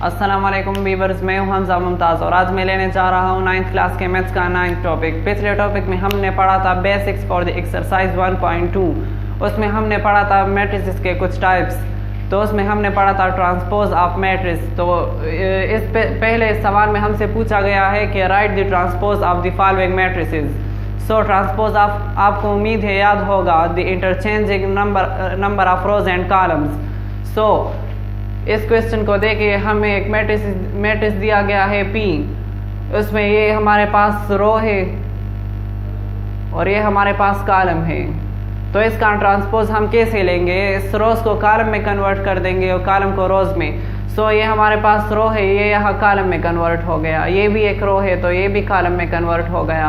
अस्सलाम वालेकुम वीवर्स, मैं हूं हमजा मुमताज़ और आज मैं लेने जा रहा हूं 9th क्लास के मैथ्स का 9th टॉपिक। पिछले टॉपिक में हमने पढ़ा था बेसिक्स फॉर द एक्सरसाइज 1.2। उसमें हमने पढ़ा था मैट्रिसेस के कुछ टाइप्स। तो उसमें हमने पढ़ा था ट्रांसपोज ऑफ मैट्रिस। तो इस पहले सवाल में हमसे पूछा गया है कि write the transpose of the following matrices. So transpose of आपको उम्मीद है याद होगा the interchanging number of rows and columns. So इस क्वेश्चन को देखिए, हमें एक मैट्रिक्स दिया गया है P। उसमें ये हमारे पास रो है और ये हमारे पास कॉलम है। तो इसका ट्रांसपोज हम कैसे लेंगे? इस रोज को कॉलम में कन्वर्ट कर देंगे और कॉलम को रोज में। सो ये हमारे पास रो है, ये यहाँ कॉलम में कन्वर्ट हो गया। ये भी एक रो है तो ये भी कॉलम में कन्वर्ट हो गया।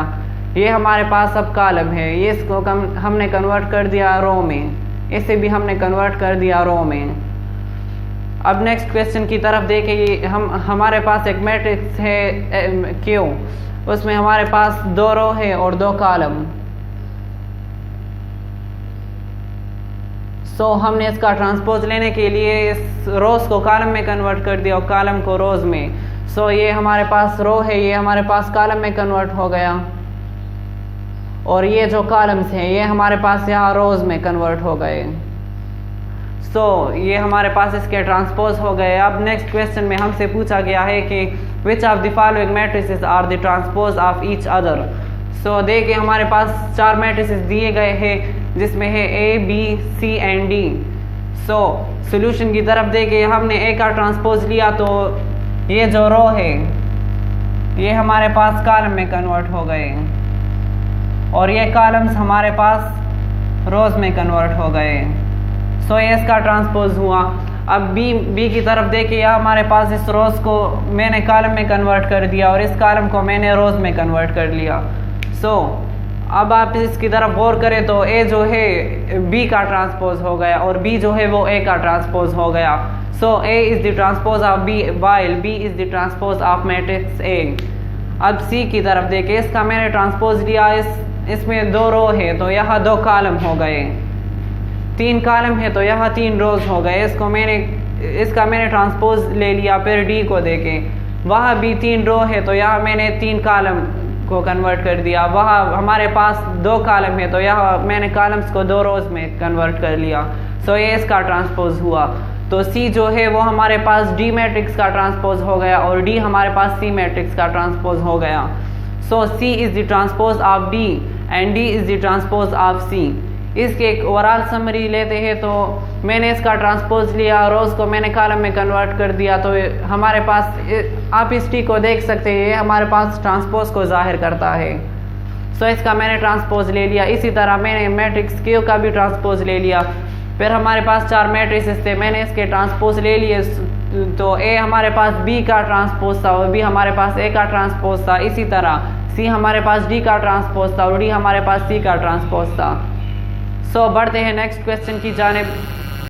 ये हमारे पास अब कॉलम है, ये इसको हमने कन्वर्ट कर दिया रो में। इसे भी हमने कन्वर्ट कर दिया रो में। अब नेक्स्ट क्वेश्चन की तरफ देखिए, हमारे पास एक मैट्रिक्स है Q। उसमें हमारे पास दो रो है और दो कॉलम। सो हमने इसका ट्रांसपोज लेने के लिए इस रोज को कॉलम में कन्वर्ट कर दिया और कॉलम को रोज में। सो ये हमारे पास रो है, ये हमारे पास कॉलम में कन्वर्ट हो गया और ये जो कॉलम्स हैं ये हमारे पास यहाँ रोज में कन्वर्ट हो गए। सो ये हमारे पास इसके ट्रांसपोज हो गए। अब नेक्स्ट क्वेश्चन में हमसे पूछा गया है कि which of the following matrices are the transpose of each other. So देखिए, हमारे पास चार मैट्रिसेस दिए गए हैं जिसमें है A, B, C and D। So solution की तरफ देखिए, हमने A का ट्रांसपोज लिया तो ये जो रो है ये हमारे पास कॉलम में कन्वर्ट हो गए और ये कॉलम्स हमारे पास रोज में कन्वर्ट हो गए। सो ये इसका ट्रांसपोज हुआ। अब बी की तरफ देखिए, हमारे पास इस रोज को मैंने कॉलम में कन्वर्ट कर दिया और इस कॉलम को मैंने रोज में कन्वर्ट कर लिया। सो अब आप इसकी तरफ गौर करें तो ए जो है बी का ट्रांसपोज हो गया और बी जो है वो ए का ट्रांसपोज हो गया। So A is the transpose of B while B is the transpose of matrix A. अब सी की तरफ देखिए, इसका मैंने ट्रांसपोज लिया, इसमें दो रो है तो यहाँ दो कॉलम हो गए। तीन कॉलम है तो यहाँ तीन रोज हो गए। इसका मैंने ट्रांसपोज ले लिया। फिर डी को देखें, वहाँ भी तीन रो है तो यहाँ मैंने तीन कॉलम को कन्वर्ट कर दिया। वहाँ हमारे पास दो कॉलम है तो यहाँ मैंने कॉलम्स को दो रोज में कन्वर्ट कर लिया। सो ये इसका ट्रांसपोज हुआ। तो सी जो है वो हमारे पास डी मैट्रिक्स का ट्रांसपोज हो गया और डी हमारे पास सी मैट्रिक्स का ट्रांसपोज हो गया। So C is the transpose of D and D is the transpose of C. इसके एक ओवरऑल समरी लेते हैं तो मैंने इसका ट्रांसपोज लिया, रोज को मैंने कॉलम में कन्वर्ट कर दिया। तो हमारे पास आप इस टी को देख सकते हैं, ये हमारे पास ट्रांसपोज को जाहिर करता है। सो इसका मैंने ट्रांसपोज ले लिया। इसी तरह मैंने मैट्रिक्स Q का भी ट्रांसपोज ले लिया। फिर हमारे पास चार मैट्रिसेस थे, मैंने इसके ट्रांसपोज ले लिए। तो ए हमारे पास B का ट्रांसपोज था और B हमारे पास A का ट्रांसपोज था। इसी तरह C हमारे पास D का ट्रांसपोज था और D हमारे पास C का ट्रांसपोज था। सो बढ़ते हैं नेक्स्ट क्वेश्चन की जानिब।